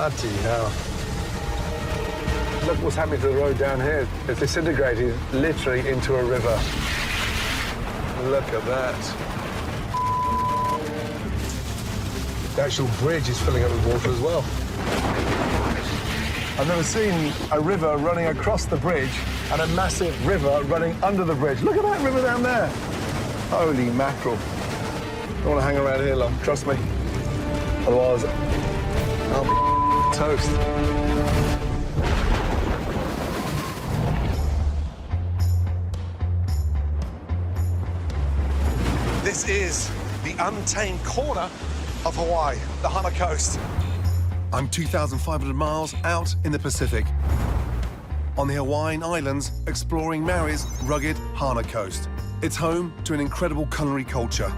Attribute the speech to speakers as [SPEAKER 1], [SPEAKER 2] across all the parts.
[SPEAKER 1] Bloody hell. Look what's happening to the road down here. It's disintegrated literally into a river. Look at that. The actual bridge is filling up with water as well. I've never seen a river running across the bridge and a massive river running under the bridge. Look at that river down there. Holy mackerel. Don't want to hang around here long, trust me. Otherwise, I'll be toast.
[SPEAKER 2] This is the untamed corner of Hawaii, the Hana coast. I'm 2,500 miles out in the Pacific, on the Hawaiian Islands, exploring Maui's rugged Hana coast. It's home to an incredible culinary culture.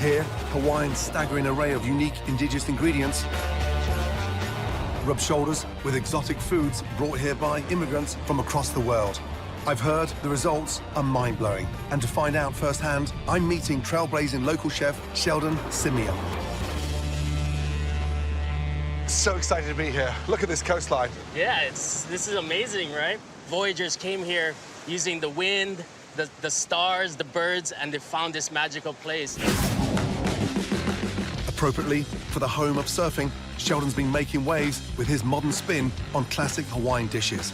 [SPEAKER 2] Here, Hawaii's staggering array of unique indigenous ingredients rub shoulders with exotic foods brought here by immigrants from across the world. I've heard the results are mind-blowing, and to find out firsthand, I'm meeting trailblazing local chef Sheldon Simeon. So excited to be here. Look at this coastline.
[SPEAKER 3] Yeah, this is amazing, right? Voyagers came here using the wind, the stars, the birds, and they found this magical place.
[SPEAKER 2] Appropriately, for the home of surfing, Sheldon's been making waves with his modern spin on classic Hawaiian dishes.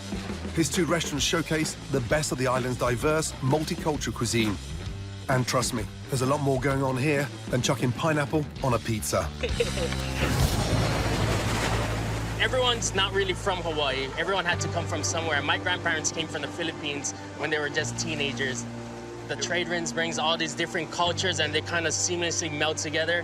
[SPEAKER 2] His two restaurants showcase the best of the island's diverse, multicultural cuisine. And trust me, there's a lot more going on here than chucking pineapple on a pizza.
[SPEAKER 3] Everyone's not really from Hawaii. Everyone had to come from somewhere. My grandparents came from the Philippines when they were just teenagers. The trade winds brings all these different cultures and they kind of seamlessly melt together.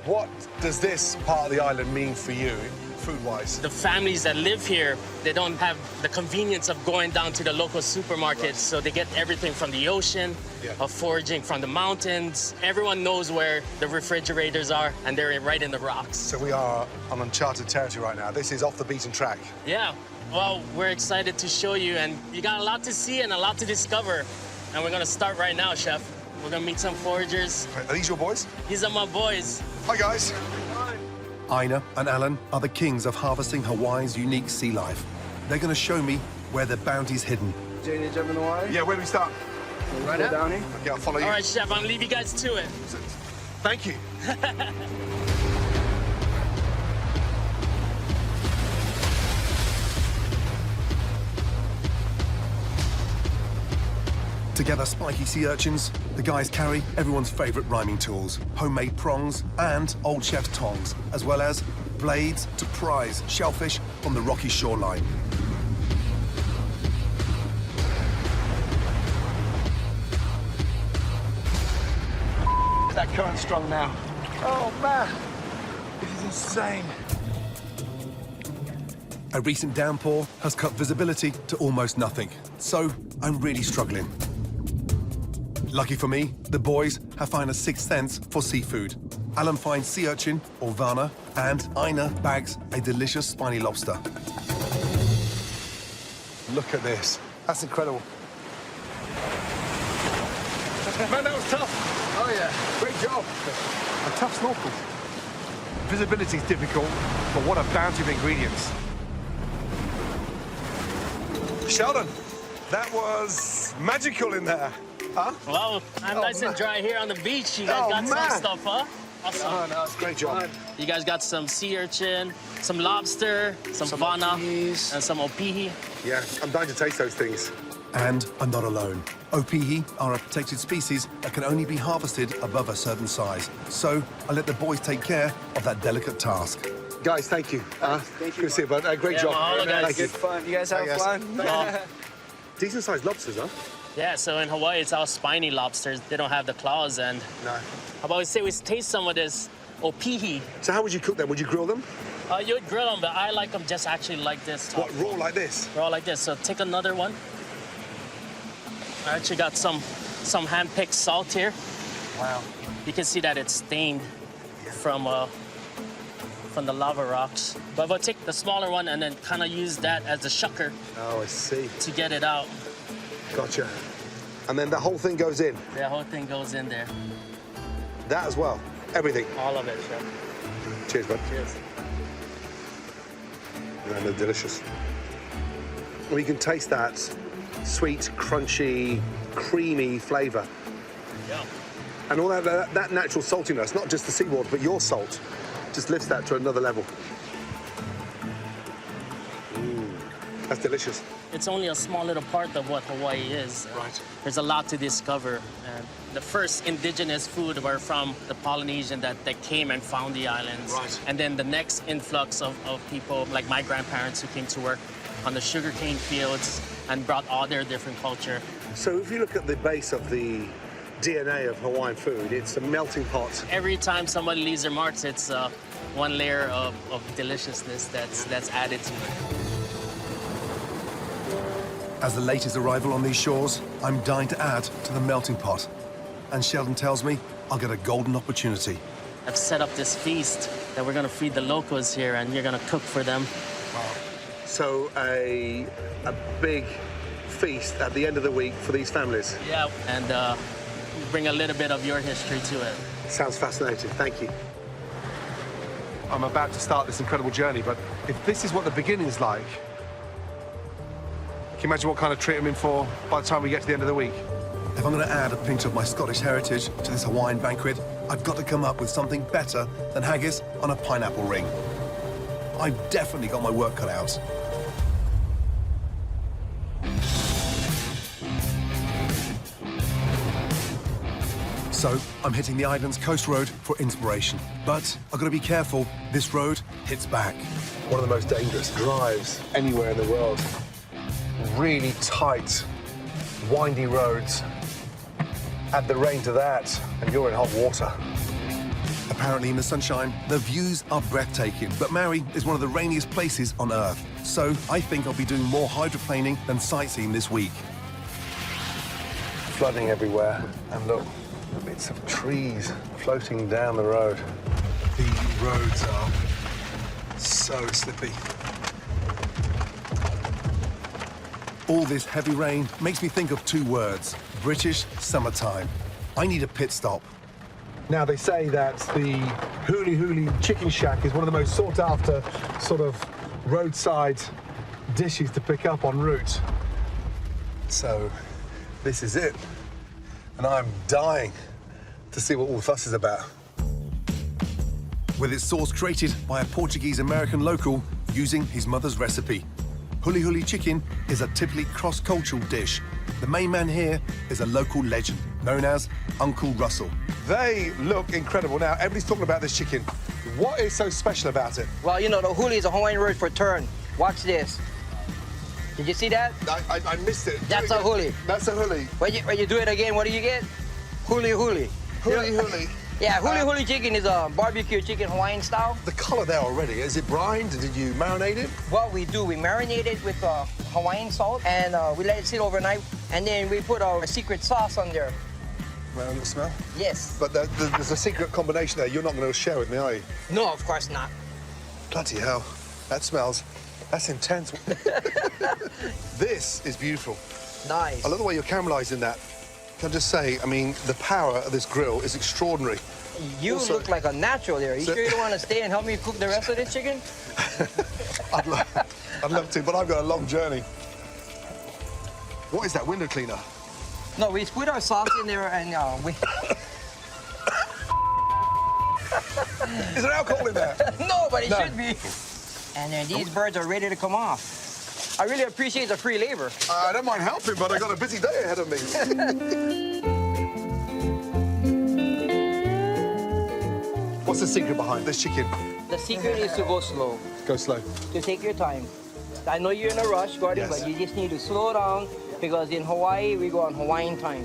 [SPEAKER 2] What does this part of the island mean for you, food-wise?
[SPEAKER 3] The families that live here, they don't have the convenience of going down to the local supermarkets, so they get everything from the ocean, of foraging from the mountains. Everyone knows where the refrigerators are, and they're right in the rocks.
[SPEAKER 2] So we are on uncharted territory right now. This is off the beaten track.
[SPEAKER 3] Yeah, well, we're excited to show you, and you got a lot to see and a lot to discover. And we're gonna start right now, Chef. We're gonna meet some foragers.
[SPEAKER 2] Are these your boys?
[SPEAKER 3] These are my boys.
[SPEAKER 2] Hi, guys.
[SPEAKER 3] Hi.
[SPEAKER 2] Ina and Alan are the kings of harvesting Hawaii's unique sea life. They're going to show me where their bounty's hidden.
[SPEAKER 1] Jane, jump in the water?
[SPEAKER 2] Yeah, where do we start?
[SPEAKER 1] Right down here?
[SPEAKER 2] Okay, I'll follow you.
[SPEAKER 3] All right, Chef, I'm gonna leave you guys to it.
[SPEAKER 2] Thank you. To gather spiky sea urchins, the guys carry everyone's favorite rhyming tools, homemade prongs and old chef's tongs, as well as blades to prize shellfish on the rocky shoreline.
[SPEAKER 1] Is that current strong now? Oh, man. This is insane.
[SPEAKER 2] A recent downpour has cut visibility to almost nothing, so I'm really struggling. Lucky for me, the boys have found a sixth sense for seafood. Alan finds sea urchin, or vana, and Ina bags a delicious spiny lobster. Look at this. That's incredible. Man, that was tough.
[SPEAKER 1] Oh, yeah. Great job.
[SPEAKER 2] A tough snorkel. Visibility is difficult, but what a bounty of ingredients. Sheldon, that was magical in there. Huh?
[SPEAKER 3] Well, I'm nice and dry here on the beach. You guys got some stuff, huh? Awesome.
[SPEAKER 1] Oh, no, it's
[SPEAKER 2] Great job.
[SPEAKER 3] You guys got some sea urchin, some lobster, some vana, and some opihi.
[SPEAKER 2] Yeah, I'm dying to taste those things. And I'm not alone. Opihi are a protected species that can only be harvested above a certain size. So I let the boys take care of that delicate task. Guys, thank you.
[SPEAKER 1] Thank you.
[SPEAKER 2] Good to see you, bud. Great job.
[SPEAKER 3] Mahalo, guys.
[SPEAKER 2] Thank you.
[SPEAKER 1] Good fun. You guys have fun?
[SPEAKER 2] Decent-sized lobsters, huh?
[SPEAKER 3] Yeah, so in Hawaii, it's all spiny lobsters. They don't have the claws, and
[SPEAKER 2] No.
[SPEAKER 3] how about we say we taste some of this opihi?
[SPEAKER 2] So how would you cook them? Would you grill them?
[SPEAKER 3] You would grill them, but I like them just actually like this.
[SPEAKER 2] What, raw like this?
[SPEAKER 3] Raw like this. So take another one. I actually got some hand-picked salt here.
[SPEAKER 2] Wow.
[SPEAKER 3] You can see that it's stained from the lava rocks. But we'll take the smaller one and then kind of use that as a shucker
[SPEAKER 2] Oh, I see.
[SPEAKER 3] to get it out.
[SPEAKER 2] Gotcha. And then the whole thing goes in?
[SPEAKER 3] The whole thing goes in there.
[SPEAKER 2] That as well? Everything?
[SPEAKER 3] All of it, Chef.
[SPEAKER 1] Cheers, bud.
[SPEAKER 3] Cheers.
[SPEAKER 1] And they're delicious. Well, you can taste that sweet, crunchy, creamy flavour.
[SPEAKER 3] Yeah.
[SPEAKER 1] And all that natural saltiness, not just the seawater, but your salt, just lifts that to another level. That's delicious.
[SPEAKER 3] It's only a small little part of what Hawaii is.
[SPEAKER 1] Right.
[SPEAKER 3] There's a lot to discover. And the first indigenous food were from the Polynesian that came and found the islands.
[SPEAKER 1] Right.
[SPEAKER 3] And then the next influx of people, like my grandparents, who came to work on the sugarcane fields and brought all their different culture.
[SPEAKER 1] So if you look at the base of the DNA of Hawaiian food, it's a melting pot.
[SPEAKER 3] Every time somebody leaves their marks, it's one layer of deliciousness that's added to it.
[SPEAKER 2] As the latest arrival on these shores, I'm dying to add to the melting pot. And Sheldon tells me I'll get a golden opportunity.
[SPEAKER 3] I've set up this feast that we're gonna feed the locals here, and you're gonna cook for them.
[SPEAKER 1] So a big feast at the end of the week for these families.
[SPEAKER 3] Yeah, and bring a little bit of your history to it.
[SPEAKER 1] Sounds fascinating. Thank you. I'm about to start this incredible journey, but if this is what the beginning's like, can you imagine what kind of treat I'm in for by the time we get to the end of the week?
[SPEAKER 2] If I'm going to add a pinch of my Scottish heritage to this Hawaiian banquet, I've got to come up with something better than haggis on a pineapple ring. I've definitely got my work cut out. So I'm hitting the island's coast road for inspiration. But I've got to be careful. This road hits back.
[SPEAKER 1] One of the most dangerous drives anywhere in the world. Really tight, windy roads. Add the rain to that, and you're in hot water.
[SPEAKER 2] Apparently in the sunshine, the views are breathtaking, but Maui is one of the rainiest places on Earth. So I think I'll be doing more hydroplaning than sightseeing this week.
[SPEAKER 1] Flooding everywhere, and look, bits of trees floating down the road.
[SPEAKER 2] The roads are so slippy. All this heavy rain makes me think of two words: British summertime. I need a pit stop.
[SPEAKER 1] Now, they say that the Huli chicken shack is one of the most sought-after sort of roadside dishes to pick up en route. So, this is it. And I'm dying to see what all the fuss is about.
[SPEAKER 2] With its sauce created by a Portuguese-American local using his mother's recipe. Huli chicken is a typically cross-cultural dish. The main man here is a local legend known as Uncle Russell.
[SPEAKER 1] They look incredible. Now, everybody's talking about this chicken. What is so special about it?
[SPEAKER 4] Well, you know, the huli is a Hawaiian word for turn. Watch this. Did you see that?
[SPEAKER 1] I missed it.
[SPEAKER 4] That's a huli.
[SPEAKER 1] That's a huli.
[SPEAKER 4] When you do it again, what do you get? Huli.
[SPEAKER 1] Huli.
[SPEAKER 4] Yeah, huli chicken is a barbecue chicken Hawaiian style.
[SPEAKER 1] The color there already, is it brined? Did you marinate it?
[SPEAKER 4] What we do, we marinate it with Hawaiian salt, and we let it sit overnight, and then we put our secret sauce on there.
[SPEAKER 1] Around the smell?
[SPEAKER 4] Yes.
[SPEAKER 1] But there's a secret combination there you're not going to share with me, are you?
[SPEAKER 4] No, of course not.
[SPEAKER 1] Bloody hell. That's intense. This is beautiful.
[SPEAKER 4] Nice.
[SPEAKER 1] I love the way you're caramelizing that. Can I just say, I mean, the power of this grill is extraordinary.
[SPEAKER 4] You
[SPEAKER 1] Also-
[SPEAKER 4] look like a natural there. You sure you don't want to stay and help me cook the rest of this chicken?
[SPEAKER 1] I'd love to, but I've got a long journey. What is that, window cleaner?
[SPEAKER 4] No, we put our sauce in there and we...
[SPEAKER 1] Is there alcohol in there?
[SPEAKER 4] No, but it
[SPEAKER 1] No.
[SPEAKER 4] should be. And then these birds are ready to come off. I really appreciate the free labor.
[SPEAKER 1] I don't mind helping, but I got a busy day ahead of me. What's the secret behind this chicken?
[SPEAKER 4] The secret is to go slow,
[SPEAKER 1] Go slow.
[SPEAKER 4] to take your time. I know you're in a rush, Gordon,
[SPEAKER 1] Yes.
[SPEAKER 4] but you just need to slow down because in Hawaii, we go on Hawaiian time.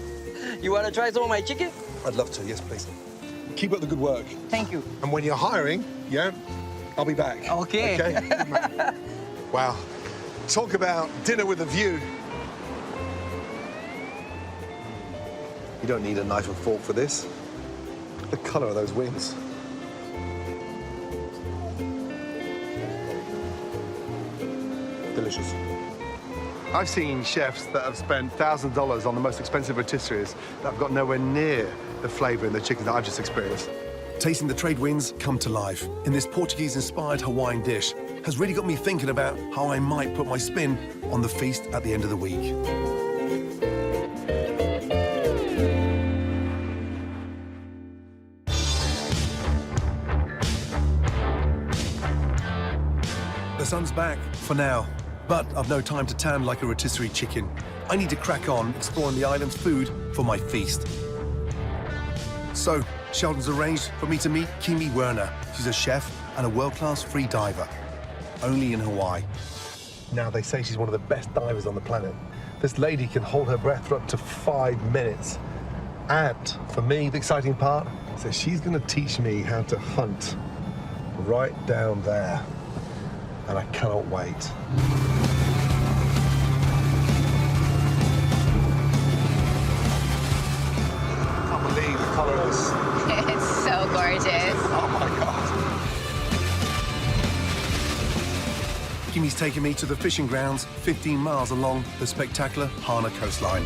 [SPEAKER 4] You want to try some of my chicken?
[SPEAKER 1] I'd love to, yes, please. Keep up the good work.
[SPEAKER 4] Thank you.
[SPEAKER 1] And when you're hiring, yeah, I'll be back.
[SPEAKER 4] Okay.
[SPEAKER 1] Okay? Wow. Talk about dinner with a view. You don't need a knife and fork for this. The color of those wings. Delicious. I've seen chefs that have spent thousands of dollars on the most expensive rotisseries that have got nowhere near the flavor in the chicken that I've just experienced.
[SPEAKER 2] Tasting the trade winds come to life in this Portuguese-inspired Hawaiian dish has really got me thinking about how I might put my spin on the feast at the end of the week. The sun's back for now, but I've no time to tan like a rotisserie chicken. I need to crack on exploring the island's food for my feast. So, Sheldon's arranged for me to meet Kimi Werner. She's a chef and a world-class free diver, only in Hawaii. Now, they say she's one of the best divers on the planet. This lady can hold her breath for up to 5 minutes. And for me, the exciting part, so she's gonna teach me how to hunt right down there. And I cannot wait. I can't believe the color of this.
[SPEAKER 5] It's so gorgeous.
[SPEAKER 2] Oh my God. Kimi's taking me to the fishing grounds 15 miles along the spectacular Hana coastline.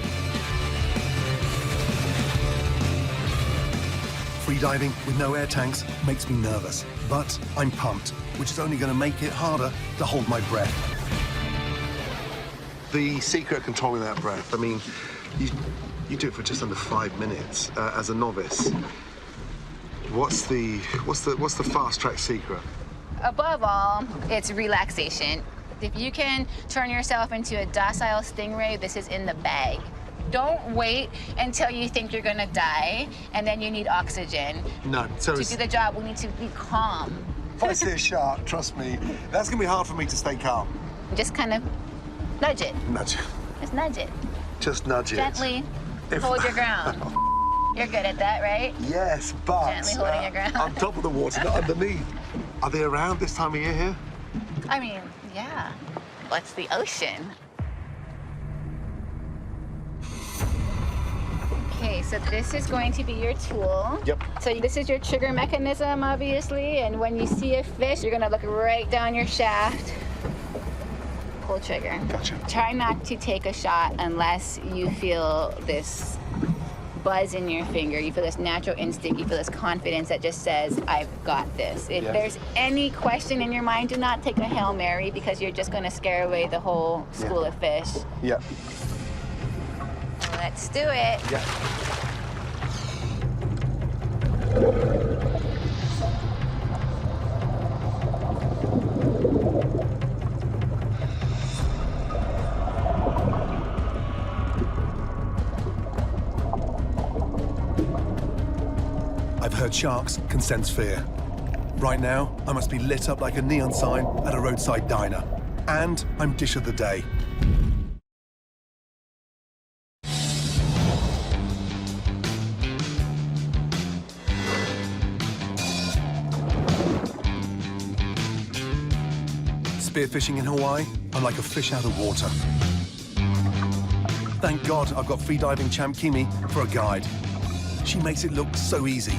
[SPEAKER 2] Freediving with no air tanks makes me nervous, but I'm pumped, which is only going to make it harder to hold my breath. The secret of controlling that breath, I mean, you do it for just under 5 minutes as a novice. What's the fast track secret?
[SPEAKER 5] Above all, it's relaxation. If you can turn yourself into a docile stingray, this is in the bag. Don't wait until you think you're gonna die and then you need oxygen.
[SPEAKER 2] No, so
[SPEAKER 5] to do the job, we need to be calm.
[SPEAKER 2] If I see a shark, trust me, that's gonna be hard for me to stay calm.
[SPEAKER 5] Just kind of nudge it.
[SPEAKER 2] Nudge it.
[SPEAKER 5] Just nudge it.
[SPEAKER 2] Just nudge it.
[SPEAKER 5] Gently hold your ground. You're good at that, right?
[SPEAKER 2] Yes, but
[SPEAKER 5] gently holding your ground.
[SPEAKER 2] On top of the water, not underneath. Are they around this time of year here?
[SPEAKER 5] I mean, yeah. What's the ocean? Okay, so this is going to be your tool.
[SPEAKER 2] Yep.
[SPEAKER 5] So this is your trigger mechanism, obviously, and when you see a fish, you're gonna look right down your shaft. Pull trigger.
[SPEAKER 2] Gotcha.
[SPEAKER 5] Try not to take a shot unless you feel this buzz in your finger, you feel this natural instinct, you feel this confidence that just says, I've got this. If there's any question in your mind, do not take a Hail Mary because you're just gonna scare away the whole school of fish.
[SPEAKER 2] Yeah.
[SPEAKER 5] Let's do it.
[SPEAKER 2] Yeah. I've heard sharks can sense fear. Right now, I must be lit up like a neon sign at a roadside diner. And I'm dish of the day. Spearfishing in Hawaii, I'm like a fish out of water. Thank God I've got freediving champ Kimi for a guide. She makes it look so easy.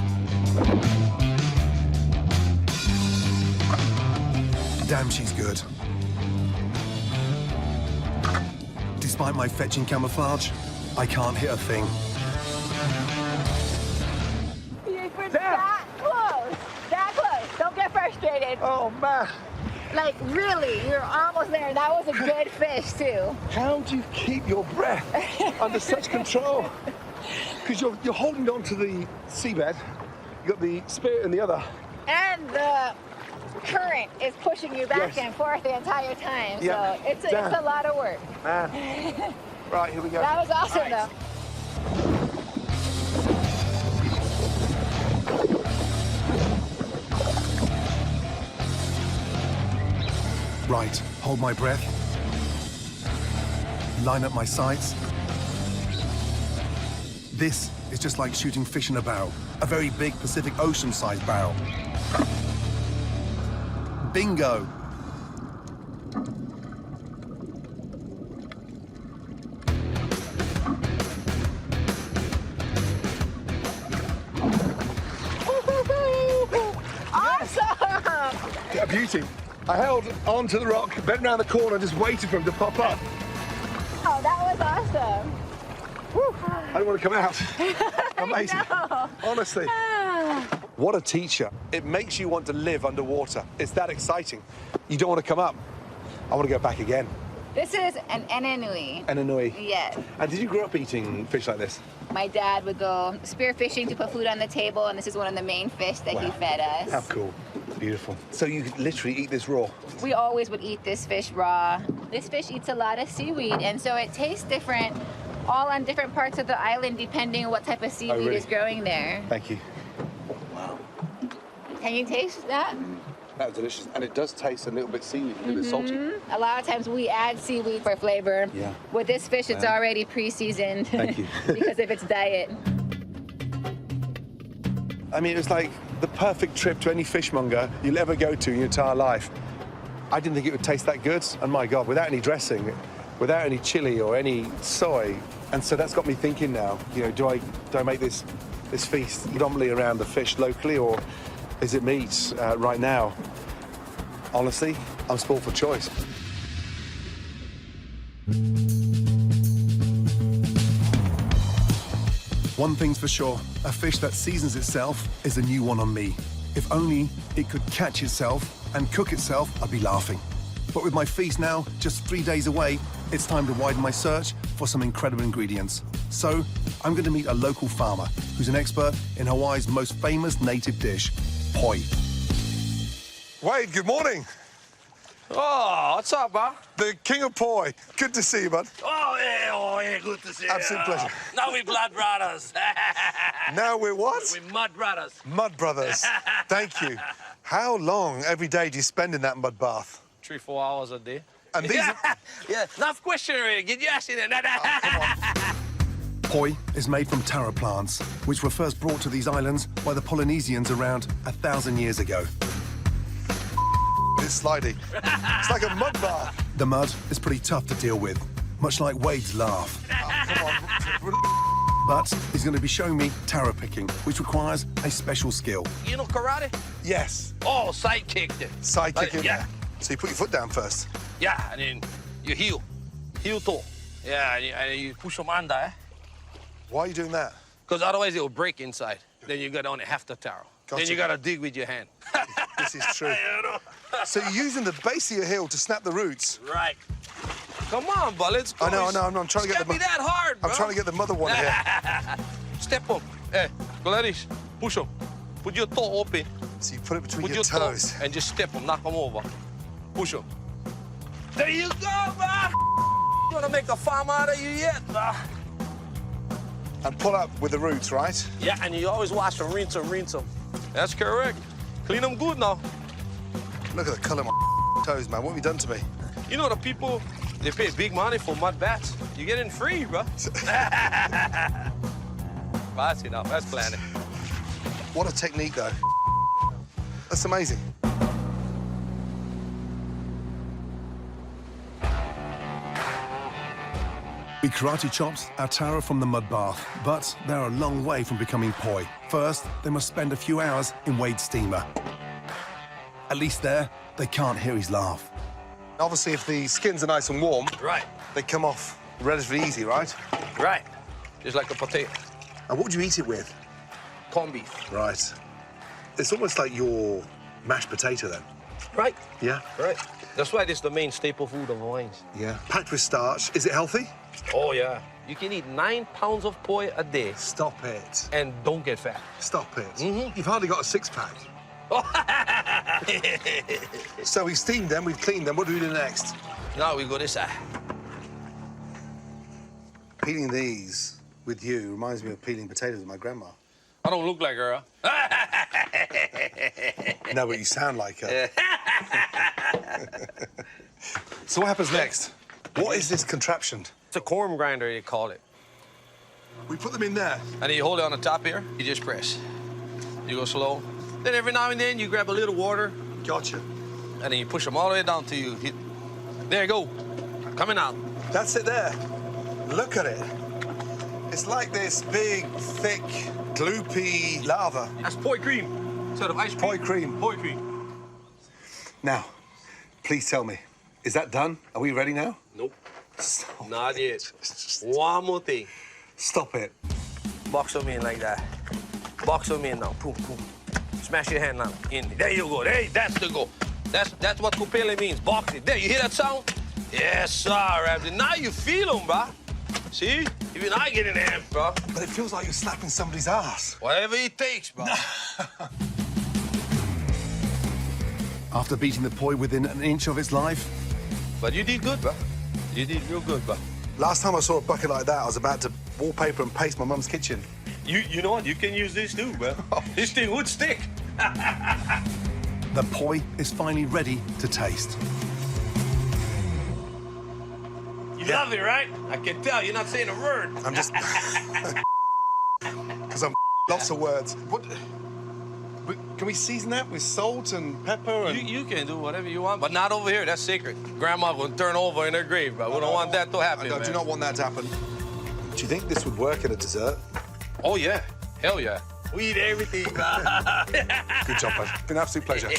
[SPEAKER 2] Damn, she's good. Despite my fetching camouflage, I can't hit a thing.
[SPEAKER 5] You're that close. That close. Don't get frustrated.
[SPEAKER 1] Oh, man.
[SPEAKER 5] Like, really, you're almost there. That was a good fish, too.
[SPEAKER 1] How do you keep your breath under such control? Because you're holding on to the seabed, you've got the spear in the other.
[SPEAKER 5] And the current is pushing you back and forth the entire time, so it's a lot of work.
[SPEAKER 1] Man. Right, here we go.
[SPEAKER 5] That was awesome, though.
[SPEAKER 2] Right, hold my breath. Line up my sights. This is just like shooting fish in a barrel, a very big Pacific Ocean-sized barrel. Bingo!
[SPEAKER 5] Awesome!
[SPEAKER 1] A beauty. I held onto the rock, bent round the corner, just waited for him to pop up.
[SPEAKER 5] Oh, that was awesome.
[SPEAKER 1] Whew. I don't want to come out. Amazing.
[SPEAKER 5] I know.
[SPEAKER 1] Honestly.
[SPEAKER 5] Ah.
[SPEAKER 1] What a teacher. It makes you want to live underwater. It's that exciting. You don't want to come up. I want to go back again.
[SPEAKER 5] This is an enanui.
[SPEAKER 1] Enanui.
[SPEAKER 5] Yes.
[SPEAKER 1] And did you grow up eating fish like this?
[SPEAKER 5] My dad would go spearfishing to put food on the table, and this is one of the main fish that he fed us.
[SPEAKER 1] How cool. Beautiful. So you could literally eat this raw?
[SPEAKER 5] We always would eat this fish raw. This fish eats a lot of seaweed, and so it tastes different all on different parts of the island depending on what type of seaweed is growing there.
[SPEAKER 1] Thank you.
[SPEAKER 5] Can you taste that?
[SPEAKER 1] That was delicious. And it does taste a little bit seaweed, a little bit salty.
[SPEAKER 5] A lot of times we add seaweed for flavor.
[SPEAKER 1] Yeah.
[SPEAKER 5] With this fish, it's already pre-seasoned.
[SPEAKER 1] Thank you.
[SPEAKER 5] Because of its diet.
[SPEAKER 1] I mean, it was like the perfect trip to any fishmonger you'll ever go to in your entire life. I didn't think it would taste that good. And my God, without any dressing, without any chili or any soy. And so that's got me thinking now, you know, do I make this feast predominantly around the fish locally, or is it meat right now? Honestly, I'm spoiled for choice.
[SPEAKER 2] One thing's for sure, a fish that seasons itself is a new one on me. If only it could catch itself and cook itself, I'd be laughing. But with my feast now just 3 days away, it's time to widen my search for some incredible ingredients. So I'm going to meet a local farmer who's an expert in Hawaii's most famous native dish, poi.
[SPEAKER 1] Wade, good morning.
[SPEAKER 6] Oh, what's up, bro?
[SPEAKER 1] The king of poi. Good to see you, bud.
[SPEAKER 6] Oh, yeah, good to see you.
[SPEAKER 1] Absolute pleasure.
[SPEAKER 6] Now we blood brothers.
[SPEAKER 1] Now we're what?
[SPEAKER 6] We're mud brothers.
[SPEAKER 1] Mud brothers. Thank you. How long every day do you spend in that mud bath?
[SPEAKER 6] 3-4 hours a day.
[SPEAKER 1] And these are...
[SPEAKER 6] Yeah, enough question already. Get your ass in there.
[SPEAKER 2] Poi is made from taro plants, which were first brought to these islands by the Polynesians around 1,000 years ago.
[SPEAKER 1] It's slidey. It's like a mud bath.
[SPEAKER 2] The mud is pretty tough to deal with, much like Wade's laugh.
[SPEAKER 1] Come on.
[SPEAKER 2] But he's going to be showing me taro picking, which requires a special skill.
[SPEAKER 6] You know karate?
[SPEAKER 1] Yes.
[SPEAKER 6] Oh, side kick.
[SPEAKER 1] Side kicking.
[SPEAKER 6] Yeah.
[SPEAKER 1] So you put your foot down first.
[SPEAKER 6] Yeah, and then you heel. Heel toe. Yeah, and you push them under, eh?
[SPEAKER 1] Why are you doing that?
[SPEAKER 6] Because otherwise it will break inside. Then you got only half the taro.
[SPEAKER 1] Gotcha.
[SPEAKER 6] Then you got to dig with your hand.
[SPEAKER 1] This is true. So you're using the base of your heel to snap the roots.
[SPEAKER 6] Right. Come on, bud, let's go.
[SPEAKER 1] I know. I'm trying to get
[SPEAKER 6] It's gotta be that hard, bro.
[SPEAKER 1] I'm trying to get the mother one here.
[SPEAKER 6] Step up. Hey, go like this. Push them. Put your toe open.
[SPEAKER 1] So you put it between
[SPEAKER 6] Put
[SPEAKER 1] your
[SPEAKER 6] your
[SPEAKER 1] toes.
[SPEAKER 6] toe and just step them, knock them over. Push them. There you go, bro. You wanna make a farm out of you yet, bro?
[SPEAKER 1] And pull up with the roots, right?
[SPEAKER 6] Yeah, and you always wash them, rinse them. That's correct. Clean them good now.
[SPEAKER 1] Look at the colour of my toes, man. What have you done to me?
[SPEAKER 6] You know the people, they pay big money for mud baths. You get in free, bro. That's enough, that's plenty.
[SPEAKER 1] What a technique, though. That's amazing.
[SPEAKER 2] We karate chopped our taro from the mud bath, but they're a long way from becoming poi. First, they must spend a few hours in Wade's steamer. At least there, they can't hear his laugh.
[SPEAKER 1] Obviously, if the skins are nice and warm,
[SPEAKER 6] Right,
[SPEAKER 1] they come off relatively easy, right?
[SPEAKER 6] right. Just like a potato.
[SPEAKER 1] And what would you eat it with?
[SPEAKER 6] Corned beef.
[SPEAKER 1] Right. It's almost like your mashed potato, then.
[SPEAKER 6] Right,
[SPEAKER 1] Yeah?
[SPEAKER 6] right. That's why this is the main staple food of Hawaiians.
[SPEAKER 1] Yeah. Packed with starch. Is it healthy?
[SPEAKER 6] Oh, yeah. You can eat 9 pounds of poi a day
[SPEAKER 1] Stop it.
[SPEAKER 6] and don't get fat.
[SPEAKER 1] Stop it.
[SPEAKER 6] Mhm.
[SPEAKER 1] You've hardly got a six-pack. So we steamed them, we've cleaned them. What do we do next?
[SPEAKER 6] Now we go this side.
[SPEAKER 1] Peeling these with you reminds me of peeling potatoes with my grandma.
[SPEAKER 6] I don't look like her,
[SPEAKER 1] No, but you sound like her. So what happens next? What is this contraption?
[SPEAKER 6] It's a corn grinder, you call it.
[SPEAKER 1] We put them in there.
[SPEAKER 6] And then you hold it on the top here, you just press. You go slow. Then every now and then you grab a little water,
[SPEAKER 1] Gotcha.
[SPEAKER 6] and then you push them all the way down till you hit. There you go. Coming out.
[SPEAKER 1] That's it there. Look at it. It's like this big, thick, gloopy lava.
[SPEAKER 6] That's poi cream. Instead of ice cream.
[SPEAKER 1] Poi cream.
[SPEAKER 6] Poi cream.
[SPEAKER 1] Now, please tell me, is that done? Are we ready now?
[SPEAKER 6] Nope.
[SPEAKER 1] Stop
[SPEAKER 6] Not
[SPEAKER 1] it.
[SPEAKER 6] yet. One more thing.
[SPEAKER 1] Stop it.
[SPEAKER 6] Box them in like that. Box them in now. Boom, boom. Smash your hand now. In. There you go. Hey, that's the goal. That's what kupele means, boxing. There, you hear that sound? Yes, sir, Ramsay. Now you feel him, bro. See? Even I get in hand, bro.
[SPEAKER 2] But it feels like you're slapping somebody's ass.
[SPEAKER 6] Whatever it takes, bro.
[SPEAKER 2] After beating the poi within an inch of its life.
[SPEAKER 6] But you did good, bro. You did real good, bro.
[SPEAKER 2] Last time I saw a bucket like that, I was about to wallpaper and paste my mum's kitchen.
[SPEAKER 6] You know what? You can use this too, bro. This thing would stick.
[SPEAKER 2] The poi is finally ready to taste.
[SPEAKER 6] You love it, right? I can tell. You're not saying a word.
[SPEAKER 2] I'm just... Because I'm lots of words. What... Can we season that with salt and pepper and...
[SPEAKER 6] You can do whatever you want, but not over here. That's sacred. Grandma will turn over in her grave, bro. We don't want that to happen,
[SPEAKER 2] I
[SPEAKER 6] man.
[SPEAKER 2] do not want that to happen. Do you think this would work in a dessert?
[SPEAKER 6] Oh, yeah. Hell yeah. We eat everything, bro.
[SPEAKER 2] Good job, bud. Been an absolute pleasure.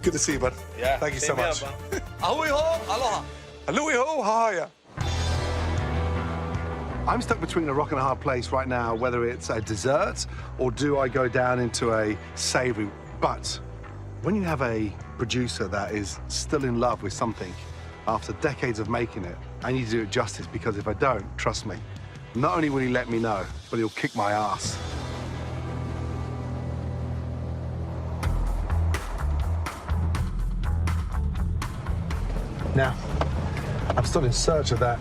[SPEAKER 2] Good to see you, bud.
[SPEAKER 6] Yeah.
[SPEAKER 2] Thank you so
[SPEAKER 6] same
[SPEAKER 2] much.
[SPEAKER 6] here, bro. Ahui ho, aloha.
[SPEAKER 2] Aloha ho, how are ya? I'm stuck between a rock and a hard place right now, whether it's a dessert or do I go down into a savory. But when you have a producer that is still in love with something after decades of making it, I need to do it justice, because if I don't, trust me, not only will he let me know, but he'll kick my ass. Now, I'm still in search of that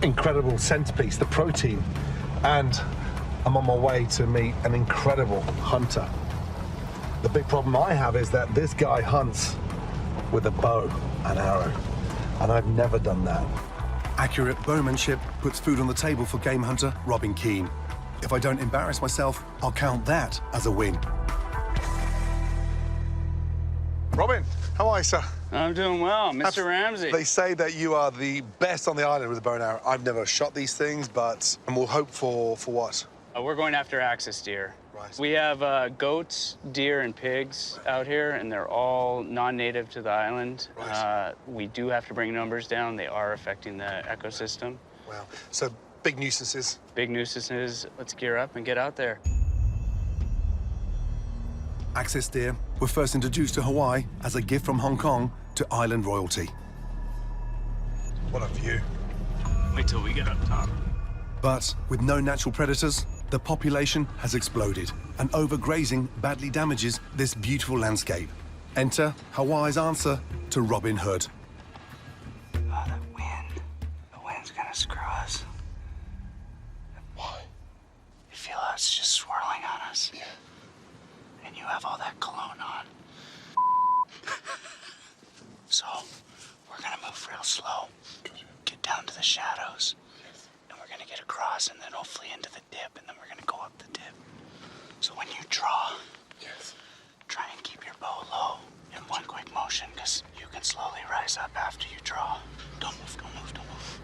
[SPEAKER 2] incredible centerpiece, the protein, and I'm on my way to meet an incredible hunter. The big problem I have is that this guy hunts with a bow and arrow, and I've never done that. Accurate bowmanship puts food on the table for game hunter Robin Keane. If I don't embarrass myself, I'll count that as a win. Robin, how are you, sir?
[SPEAKER 7] I'm doing well, Mr. Ramsay.
[SPEAKER 2] They say that you are the best on the island with a bow and arrow. I've never shot these things, but and we'll hope for what?
[SPEAKER 7] We're going after axis deer.
[SPEAKER 2] Right.
[SPEAKER 7] We have goats, deer, and pigs out here, and they're all non-native to the island.
[SPEAKER 2] Right.
[SPEAKER 7] We do have to bring numbers down. They are affecting the ecosystem.
[SPEAKER 2] Wow. So big nuisances.
[SPEAKER 7] Big nuisances. Let's gear up and get out there.
[SPEAKER 2] Axis deer were first introduced to Hawaii as a gift from Hong Kong to island royalty. What a view.
[SPEAKER 7] Wait till we get up top.
[SPEAKER 2] But with no natural predators, the population has exploded, and overgrazing badly damages this beautiful landscape. Enter Hawaii's answer to Robin Hood.
[SPEAKER 8] Oh, that wind. The wind's gonna screw us.
[SPEAKER 2] Why?
[SPEAKER 8] You feel us just swirling on us?
[SPEAKER 2] Yeah.
[SPEAKER 8] And you have all that cologne on. So, we're gonna move real slow. Get down to the shadows.
[SPEAKER 2] Yes.
[SPEAKER 8] And we're gonna get across and then hopefully into the dip, and then we're gonna go up the dip. So when you draw,
[SPEAKER 2] Yes.
[SPEAKER 8] try and keep your bow low in one quick motion, because you can slowly rise up after you draw. Don't move, don't move, don't move.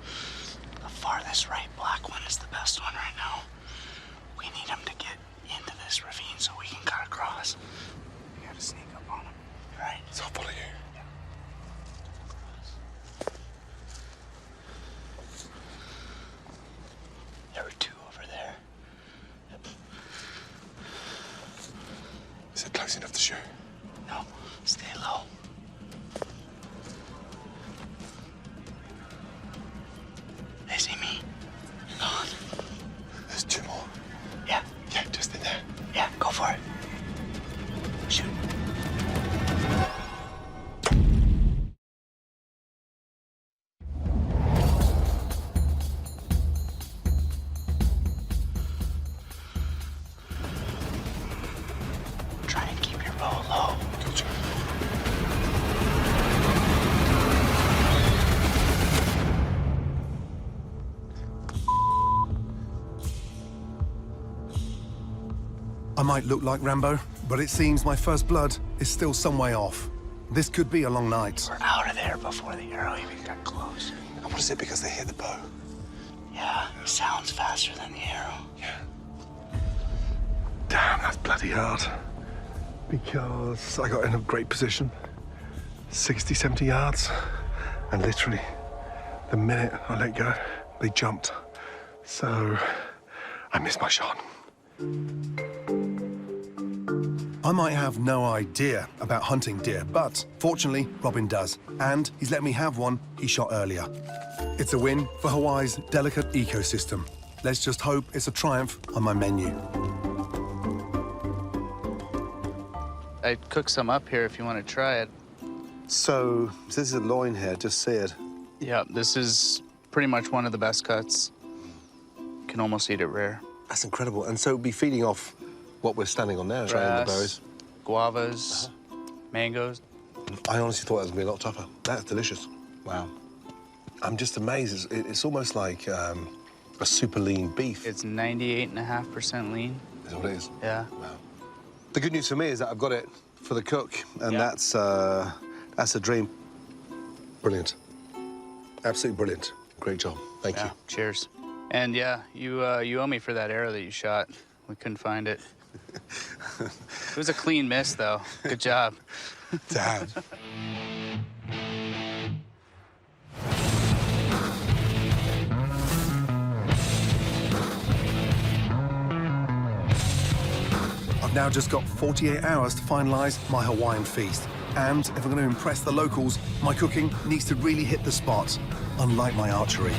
[SPEAKER 8] The farthest right black one is the best one right now. We need him to get into this ravine so we can cut across. We gotta sneak up on him, right?
[SPEAKER 2] So I'll follow you.
[SPEAKER 8] There were two over there.
[SPEAKER 2] Is it close enough to shoot?
[SPEAKER 8] No, stay low. They see me. Go on.
[SPEAKER 2] There's two more.
[SPEAKER 8] Yeah,
[SPEAKER 2] Yeah, just in there.
[SPEAKER 8] yeah, go for it. Shoot. Try and keep your bow low.
[SPEAKER 2] Good job. I might look like Rambo, but it seems my first blood is still some way off. This could be a long night.
[SPEAKER 8] We're out of there before the arrow even got close.
[SPEAKER 2] And what is it, because they hit the bow?
[SPEAKER 8] Yeah, it sounds faster than the arrow.
[SPEAKER 2] Yeah. Damn, that's bloody hard. Because I got in a great position, 60, 70 yards, and literally the minute I let go, they jumped. So I missed my shot. I might have no idea about hunting deer, but fortunately, Robin does. And he's let me have one he shot earlier. It's a win for Hawaii's delicate ecosystem. Let's just hope it's a triumph on my menu.
[SPEAKER 7] I cooked some up here if you want to try it.
[SPEAKER 1] So this is a loin here, just seared.
[SPEAKER 7] Yeah, this is pretty much one of the best cuts. You can almost eat it rare.
[SPEAKER 1] That's incredible. And so it'll be feeding off what we're standing on now, right? The berries.
[SPEAKER 7] Guavas, mangoes.
[SPEAKER 1] I honestly thought it was going to be a lot tougher. That's delicious. Wow. I'm just amazed. It's almost like a super lean beef.
[SPEAKER 7] It's 98.5% lean.
[SPEAKER 1] Is what it is?
[SPEAKER 7] Yeah.
[SPEAKER 1] Wow. The good news for me is that I've got it for the cook, and that's a dream. Brilliant. Absolutely brilliant. Great job. Thank you.
[SPEAKER 7] Cheers. And yeah, you owe me for that arrow that you shot. We couldn't find it. It was a clean miss, though. Good job.
[SPEAKER 1] Dad.
[SPEAKER 2] I've now just got 48 hours to finalize my Hawaiian feast. And if I'm going to impress the locals, my cooking needs to really hit the spot, unlike my archery.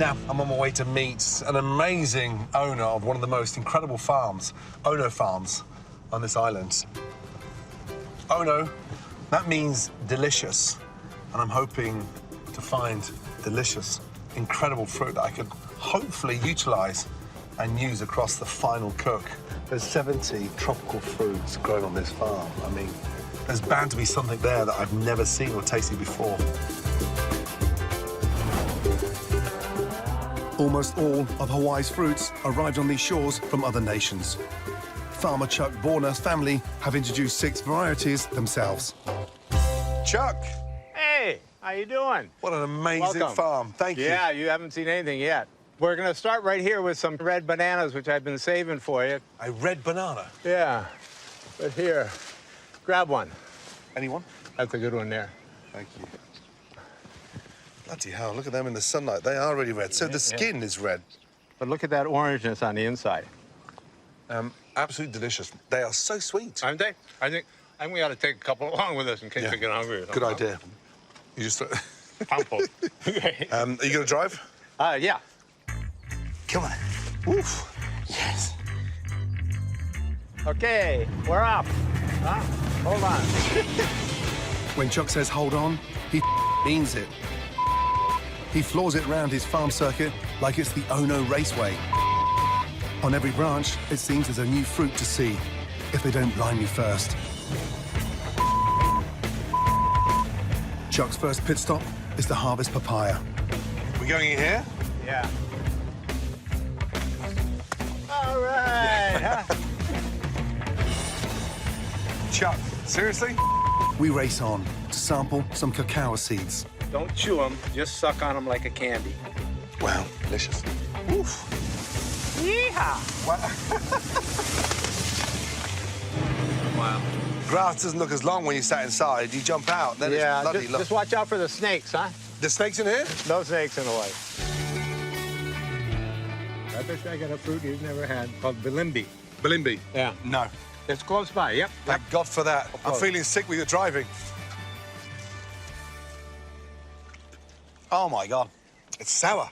[SPEAKER 1] Now, I'm on my way to meet an amazing owner of one of the most incredible farms, Ono Farms, on this island. Ono, that means delicious. And I'm hoping to find delicious, incredible fruit that I could hopefully utilize and use across the final cook. There's 70 tropical fruits growing on this farm. I mean, there's bound to be something there that I've never seen or tasted before.
[SPEAKER 2] Almost all of Hawaii's fruits arrived on these shores from other nations. Farmer Chuck Borner's family have introduced 6 varieties themselves.
[SPEAKER 1] Chuck,
[SPEAKER 9] Hey, how you doing?
[SPEAKER 1] what an amazing
[SPEAKER 9] Welcome.
[SPEAKER 1] farm. Thank you.
[SPEAKER 9] Yeah, you haven't seen anything yet. We're gonna start right here with some red bananas, which I've been saving for you.
[SPEAKER 1] A red banana.
[SPEAKER 9] Yeah, but here, grab one.
[SPEAKER 1] Anyone?
[SPEAKER 9] That's a good one there.
[SPEAKER 1] Thank you. Bloody hell, look at them in the sunlight. They are really red. So the skin is red.
[SPEAKER 9] But look at that orangeness on the inside.
[SPEAKER 1] Absolutely delicious. They are so sweet.
[SPEAKER 9] Aren't they? I think we ought to take a couple along with us in case we get hungry.
[SPEAKER 1] Good idea. You just...
[SPEAKER 9] Pampo.
[SPEAKER 1] are you going to drive?
[SPEAKER 9] Yeah.
[SPEAKER 1] Come on. Oof. Yes.
[SPEAKER 9] Okay, we're off. Huh? Hold on.
[SPEAKER 2] When Chuck says hold on, he means it. He floors it round his farm circuit like it's the Ono Raceway. On every branch, it seems there's a new fruit to see, if they don't blind you first. Chuck's first pit stop is to harvest papaya.
[SPEAKER 1] We're going in here?
[SPEAKER 9] Yeah. All right. Huh?
[SPEAKER 1] Chuck, seriously?
[SPEAKER 2] We race on to sample some cacao seeds.
[SPEAKER 9] Don't chew them, just suck on them like a candy.
[SPEAKER 1] Wow, delicious. Oof.
[SPEAKER 9] Yeehaw!
[SPEAKER 1] Wow. Grass doesn't look as long when you sat inside. You jump out, then it's bloody
[SPEAKER 9] just watch out for the snakes, huh?
[SPEAKER 1] The snakes in here?
[SPEAKER 9] No snakes in the way. I bet you I got a fruit you've never had called bilimbi.
[SPEAKER 1] Bilimbi?
[SPEAKER 9] Yeah.
[SPEAKER 1] No.
[SPEAKER 9] It's close by, yep.
[SPEAKER 1] Thank God for that. I'm
[SPEAKER 9] course.
[SPEAKER 1] feeling sick with your driving. Oh, my God. It's sour.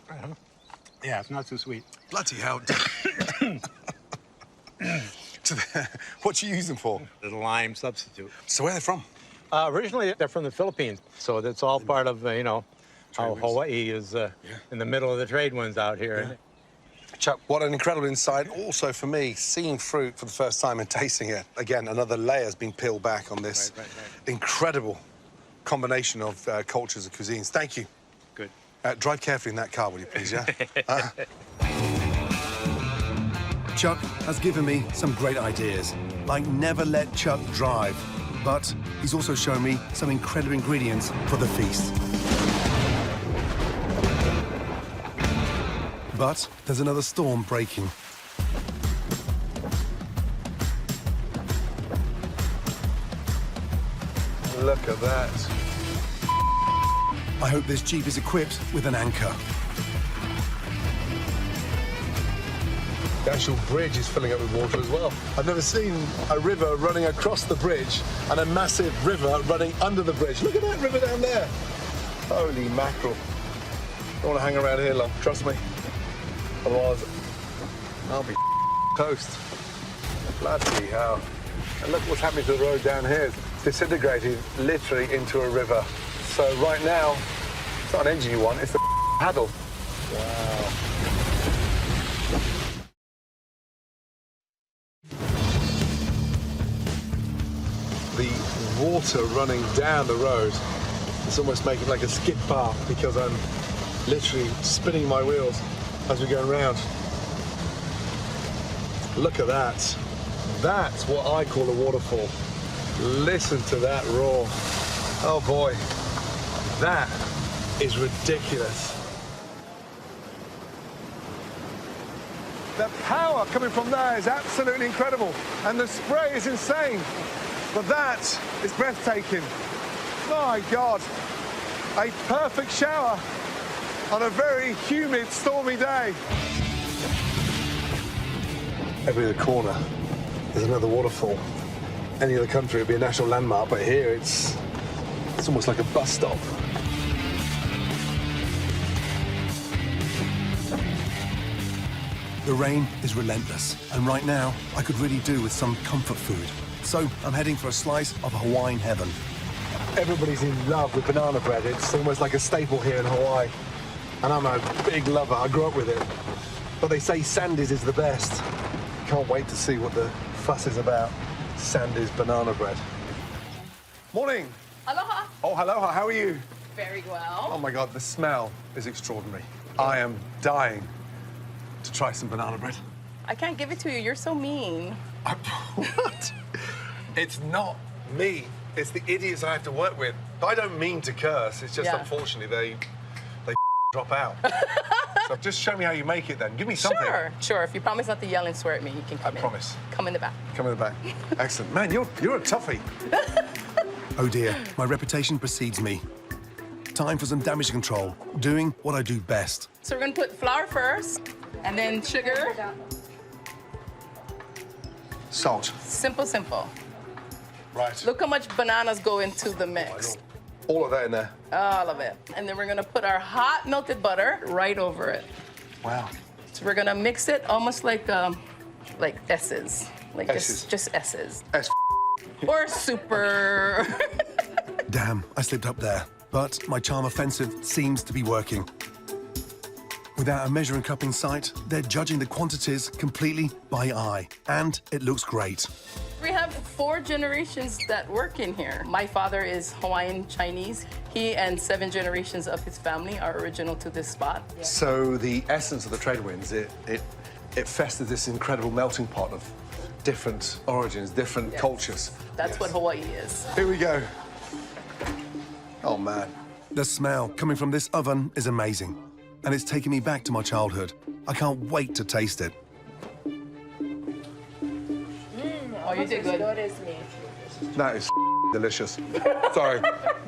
[SPEAKER 9] Yeah, it's not so sweet.
[SPEAKER 1] Bloody hell. What you use them for?
[SPEAKER 9] The lime substitute.
[SPEAKER 1] So where are they from?
[SPEAKER 9] Originally, they're from the Philippines, so that's all part of, you know, how Hawaii is in the middle of the trade winds out here.
[SPEAKER 1] Yeah. Chuck, what an incredible insight. Also, for me, seeing fruit for the first time and tasting it. Again, another layer has been peeled back on this incredible combination of cultures and cuisines. Thank you.
[SPEAKER 9] Good.
[SPEAKER 1] Drive carefully in that car, will you please, yeah?
[SPEAKER 2] Chuck has given me some great ideas, like never let Chuck drive. But he's also shown me some incredible ingredients for the feast. But there's another storm breaking.
[SPEAKER 1] Look at that.
[SPEAKER 2] I hope this Jeep is equipped with an anchor.
[SPEAKER 1] The actual bridge is filling up with water as well. I've never seen a river running across the bridge and a massive river running under the bridge. Look at that river down there. Holy mackerel. Don't want to hang around here long, trust me. Otherwise, I'll be toast. Bloody hell. And look what's happening to the road down here. It's disintegrating literally into a river. So right now, it's not an engine you want, it's the paddle. Wow. The water running down the road, it's almost making like a skid path because I'm literally spinning my wheels as we're going round. Look at that. That's what I call a waterfall. Listen to that roar. Oh boy, that is ridiculous. The power coming from there is absolutely incredible, and the spray is insane. But that is breathtaking. My God, a perfect shower on a very humid, stormy day. Every other corner there's another waterfall. Any other country would be a national landmark, but here it's almost like a bus stop.
[SPEAKER 2] The rain is relentless, and right now I could really do with some comfort food. So I'm heading for a slice of Hawaiian heaven.
[SPEAKER 1] Everybody's in love with banana bread. It's almost like a staple here in Hawaii. And I'm a big lover. I grew up with it. But they say Sandy's is the best. Can't wait to see what the fuss is about. Sandy's banana bread. Morning.
[SPEAKER 10] Aloha.
[SPEAKER 1] Oh, aloha. How are you?
[SPEAKER 10] Very well.
[SPEAKER 1] Oh, my God. The smell is extraordinary. I am dying to try some banana bread.
[SPEAKER 10] I can't give it to you. You're so mean.
[SPEAKER 1] What? It's not me. It's the idiots I have to work with. I don't mean to curse. It's just, unfortunately, they drop out. So just show me how you make it, then. Give me something.
[SPEAKER 10] Sure. If you promise not to yell and swear at me, you can come in.
[SPEAKER 1] I promise.
[SPEAKER 10] Come in the back.
[SPEAKER 1] Come in the back. Excellent. Man, you're a toughie.
[SPEAKER 2] Oh dear, my reputation precedes me. Time for some damage control, doing what I do best.
[SPEAKER 10] So we're gonna put flour first, and then sugar.
[SPEAKER 1] Salt.
[SPEAKER 10] Simple.
[SPEAKER 1] Right.
[SPEAKER 10] Look how much bananas go into the mix.
[SPEAKER 1] All of that in there.
[SPEAKER 10] All of it. And then we're gonna put our hot melted butter right over it.
[SPEAKER 1] Wow.
[SPEAKER 10] So we're gonna mix it almost like S's. Like
[SPEAKER 1] S's.
[SPEAKER 10] just S's.
[SPEAKER 1] S.
[SPEAKER 10] Or super.
[SPEAKER 2] Damn, I slipped up there. But my charm offensive seems to be working. Without a measuring cup in sight, they're judging the quantities completely by eye. And it looks great.
[SPEAKER 10] We have 4 generations that work in here. My father is Hawaiian Chinese. He and 7 generations of his family are original to this spot.
[SPEAKER 1] So the essence of the trade winds, it festers this incredible melting pot of different origins, different cultures.
[SPEAKER 10] That's what Hawaii is.
[SPEAKER 1] Here we go. Oh, man.
[SPEAKER 2] The smell coming from this oven is amazing. And it's taking me back to my childhood. I can't wait to taste it.
[SPEAKER 10] Oh, you did good.
[SPEAKER 1] That is delicious. Sorry,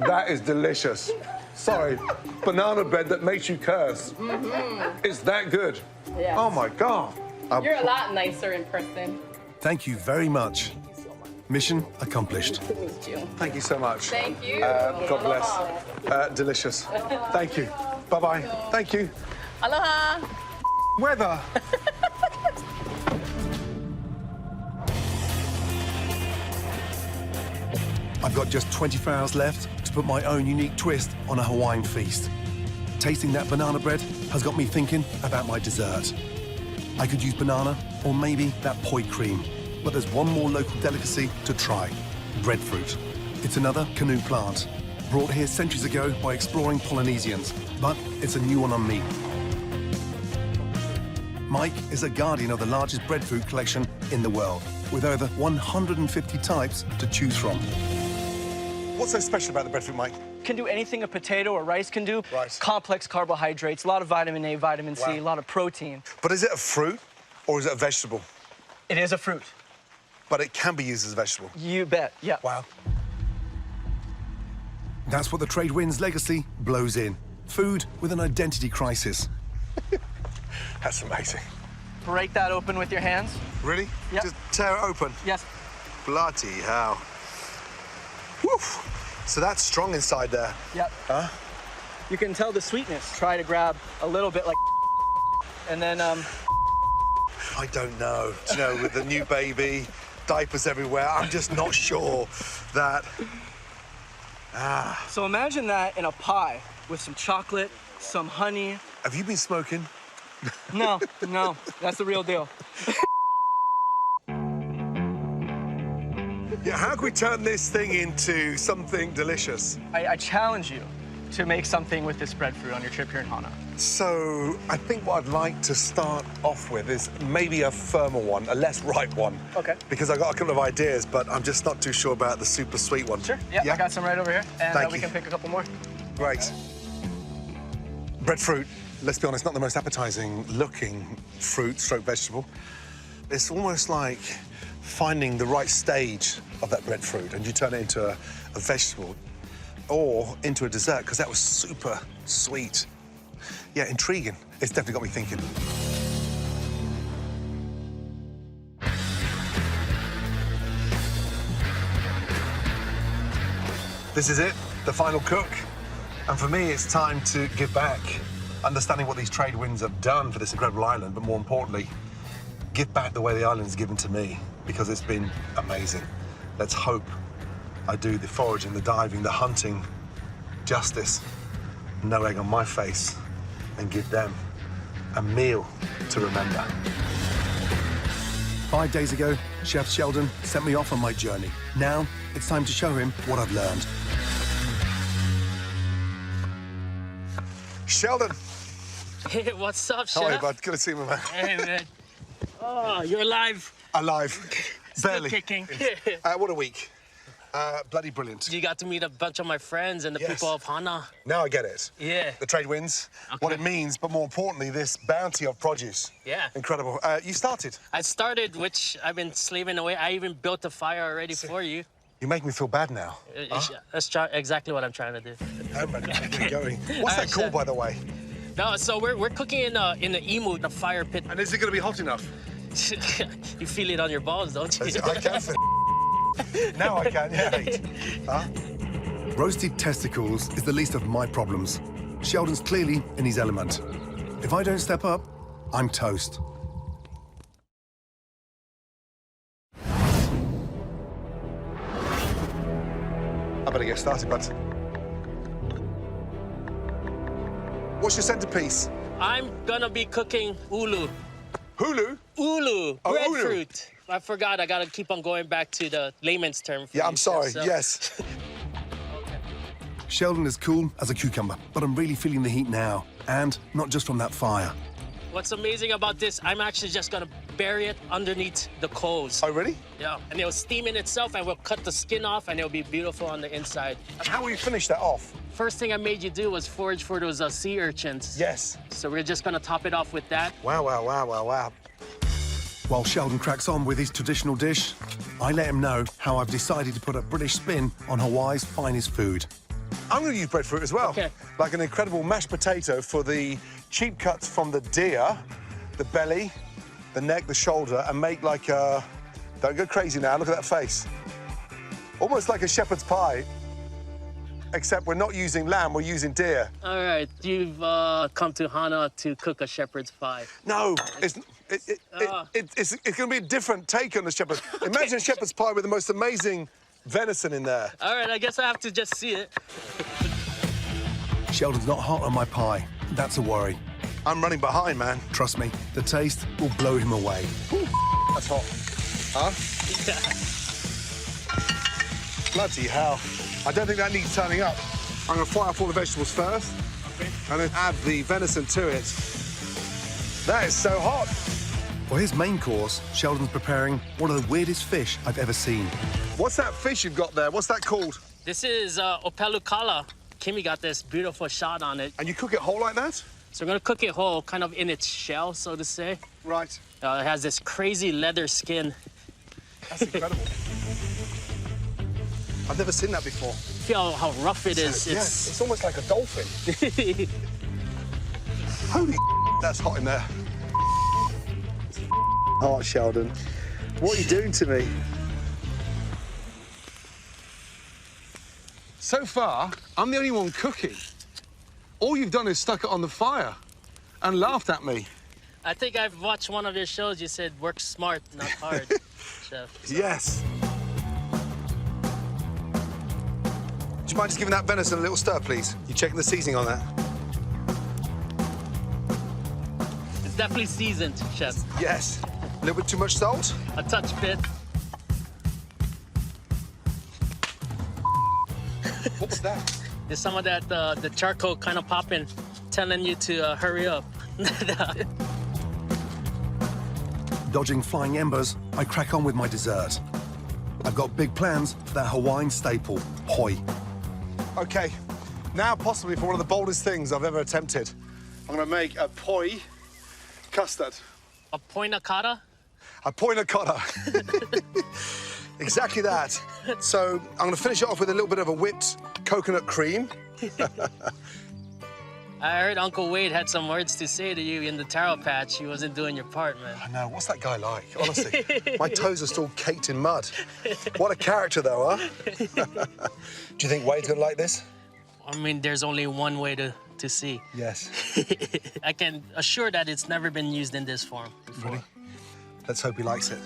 [SPEAKER 1] that is delicious. Sorry, banana bread that makes you curse. It's that good.
[SPEAKER 10] Yes.
[SPEAKER 1] Oh, my God.
[SPEAKER 10] You're a lot nicer in person.
[SPEAKER 2] Thank you very much. Mission accomplished.
[SPEAKER 10] Good to meet you.
[SPEAKER 1] Thank you so much.
[SPEAKER 10] Thank you.
[SPEAKER 1] God bless. Delicious. Thank you. Bye-bye. Thank you.
[SPEAKER 10] Aloha.
[SPEAKER 1] Weather.
[SPEAKER 2] I've got just 24 hours left to put my own unique twist on a Hawaiian feast. Tasting that banana bread has got me thinking about my dessert. I could use banana or maybe that poi cream, but there's one more local delicacy to try, breadfruit. It's another canoe plant, brought here centuries ago by exploring Polynesians, but it's a new one on me. Mike is a guardian of the largest breadfruit collection in the world, with over 150 types to choose from.
[SPEAKER 1] What's so special about the breadfruit, Mike?
[SPEAKER 11] Can do anything a potato or rice can do.
[SPEAKER 1] Right.
[SPEAKER 11] Complex carbohydrates, a lot of vitamin A, vitamin C, a lot of protein.
[SPEAKER 1] But is it a fruit or is it a vegetable?
[SPEAKER 11] It is a fruit.
[SPEAKER 1] But it can be used as a vegetable.
[SPEAKER 11] You bet, yeah.
[SPEAKER 1] Wow.
[SPEAKER 2] That's what the trade wind's legacy blows in. Food with an identity crisis.
[SPEAKER 1] That's amazing.
[SPEAKER 11] break that open with your hands.
[SPEAKER 2] Really?
[SPEAKER 11] Yep.
[SPEAKER 2] Just tear it open?
[SPEAKER 11] Yes.
[SPEAKER 2] Bloody hell. Woof. So that's strong inside there.
[SPEAKER 11] Yep.
[SPEAKER 2] Huh?
[SPEAKER 11] You can tell the sweetness. Try to grab a little bit like and then
[SPEAKER 2] I don't know. Do you know, with the new baby, diapers everywhere, I'm just not sure that...
[SPEAKER 11] So imagine that in a pie with some chocolate, some honey.
[SPEAKER 2] Have you been smoking?
[SPEAKER 11] No, no, that's the real deal.
[SPEAKER 2] Yeah, how can we turn this thing into something delicious?
[SPEAKER 11] I challenge you to make something with this breadfruit on your trip here in Hana.
[SPEAKER 2] So I think what I'd like to start off with is maybe a firmer one, a less ripe one.
[SPEAKER 11] Okay.
[SPEAKER 2] Because I got a couple of ideas, but I'm just not too sure about the super sweet one.
[SPEAKER 11] Sure, yeah. I got some right over here, and
[SPEAKER 2] Thank
[SPEAKER 11] we
[SPEAKER 2] you.
[SPEAKER 11] can pick a couple more.
[SPEAKER 2] Great. Breadfruit, let's be honest, not the most appetizing looking fruit stroke vegetable. It's almost like finding the right stage of that breadfruit and you turn it into a vegetable or into a dessert, because that was super sweet. Yeah, intriguing. It's definitely got me thinking. This is it, the final cook. And for me, it's time to give back, understanding what these trade winds have done for this incredible island, but more importantly, give back the way the island's given to me, because it's been amazing. Let's hope I do the foraging, the diving, the hunting justice, no egg on my face, and give them a meal to remember. 5 days ago, Chef Sheldon sent me off on my journey. Now, it's time to show him what I've learned. Sheldon!
[SPEAKER 3] Hey, what's up, Chef?
[SPEAKER 2] How are you, bud? Good to see you, man.
[SPEAKER 3] Hey, man. Oh, you're alive.
[SPEAKER 2] Alive. Barely.
[SPEAKER 3] Still kicking.
[SPEAKER 2] What a week. Bloody brilliant.
[SPEAKER 3] You got to meet a bunch of my friends and the people of Hana.
[SPEAKER 2] Now I get it.
[SPEAKER 3] Yeah.
[SPEAKER 2] The trade winds, what it means, but more importantly, this bounty of produce.
[SPEAKER 3] Yeah.
[SPEAKER 2] Incredible. You started?
[SPEAKER 3] I started, which I've been slaving away. I even built a fire already for you.
[SPEAKER 2] You make me feel bad now.
[SPEAKER 3] That's exactly what I'm trying to do.
[SPEAKER 2] Oh, man, keep going. What's that called, by the way?
[SPEAKER 3] No, so we're cooking in the emu, the fire pit.
[SPEAKER 2] And is it going to be hot enough?
[SPEAKER 3] You feel it on your balls, don't you?
[SPEAKER 2] I can feel it. Now I can, yeah. Huh? Roasted testicles is the least of my problems. Sheldon's clearly in his element. If I don't step up, I'm toast. I better get started, bud. What's your centerpiece?
[SPEAKER 3] I'm gonna be cooking ulu.
[SPEAKER 2] Hulu?
[SPEAKER 3] Ulu,
[SPEAKER 2] Oh,
[SPEAKER 3] breadfruit.
[SPEAKER 2] ulu.
[SPEAKER 3] I forgot, I gotta keep on going back to the layman's term.
[SPEAKER 2] Yeah, I'm sorry, yes. Sheldon is cool as a cucumber, but I'm really feeling the heat now. And not just from that fire.
[SPEAKER 3] What's amazing about this, I'm actually just gonna bury it underneath the coals.
[SPEAKER 2] Oh, really?
[SPEAKER 3] Yeah, and it'll steam in itself, and we'll cut the skin off, and it'll be beautiful on the inside.
[SPEAKER 2] And how will you finish that off?
[SPEAKER 3] First thing I made you do was forage for those sea urchins.
[SPEAKER 2] Yes.
[SPEAKER 3] So we're just gonna top it off with that.
[SPEAKER 2] Wow, wow, wow, wow, wow. While Sheldon cracks on with his traditional dish, I let him know how I've decided to put a British spin on Hawaii's finest food. I'm going to use breadfruit as well.
[SPEAKER 3] Okay.
[SPEAKER 2] Like an incredible mashed potato for the cheap cuts from the deer, the belly, the neck, the shoulder, and make like a... Don't go crazy now, look at that face. Almost like a shepherd's pie, except we're not using lamb, we're using deer.
[SPEAKER 3] All right, you've come to Hana to cook a shepherd's pie.
[SPEAKER 2] No, it's going to be a different take on the shepherd's. Imagine a shepherd's pie with the most amazing venison in there.
[SPEAKER 3] All right, I guess I have to just see it.
[SPEAKER 2] Sheldon's not hot on my pie. That's a worry. I'm running behind, man. Trust me, the taste will blow him away. Ooh, that's hot. Huh?
[SPEAKER 3] Yeah.
[SPEAKER 2] Bloody hell. I don't think that needs turning up. I'm going to fry up all the vegetables first, and then add the venison to it. That is so hot. For his main course, Sheldon's preparing one of the weirdest fish I've ever seen. What's that fish you've got there? What's that called?
[SPEAKER 3] This is opelukala. Kimmy got this beautiful shot on it.
[SPEAKER 2] And you cook it whole like that?
[SPEAKER 3] So we're gonna cook it whole, kind of in its shell, so to say.
[SPEAKER 2] Right.
[SPEAKER 3] It has this crazy leather skin.
[SPEAKER 2] That's incredible. I've never seen that before.
[SPEAKER 3] Feel how rough it is.
[SPEAKER 2] Yeah, it's almost like a dolphin. Holy that's hot in there.
[SPEAKER 1] heart, Sheldon. What are you doing to me? So far, I'm the only one cooking. All you've done is stuck it on the fire and laughed at me.
[SPEAKER 3] I think I've watched one of your shows. You said work smart, not hard, chef.
[SPEAKER 1] Yes. Do you mind just giving that venison a little stir, please? You checking the seasoning on that?
[SPEAKER 3] It's definitely seasoned, chef.
[SPEAKER 1] Yes. A little bit too much salt?
[SPEAKER 3] A touch bit.
[SPEAKER 1] What was that?
[SPEAKER 3] There's some of that, the charcoal kind of popping, telling you to hurry up.
[SPEAKER 2] Dodging flying embers, I crack on with my dessert. I've got big plans for that Hawaiian staple, poi.
[SPEAKER 1] OK, now possibly for one of the boldest things I've ever attempted. I'm going to make a poi custard.
[SPEAKER 3] A poina cotta?
[SPEAKER 1] A poina cotta. Exactly that. So I'm going to finish it off with a little bit of a whipped coconut cream.
[SPEAKER 3] I heard Uncle Wade had some words to say to you in the taro patch. He wasn't doing your part, man.
[SPEAKER 1] I know. What's that guy like? Honestly, my toes are still caked in mud. What a character, though, huh? Do you think Wade's going to like this?
[SPEAKER 3] I mean, there's only one way to see.
[SPEAKER 1] Yes.
[SPEAKER 3] I can assure that it's never been used in this form before.
[SPEAKER 1] Really? Let's hope he likes it.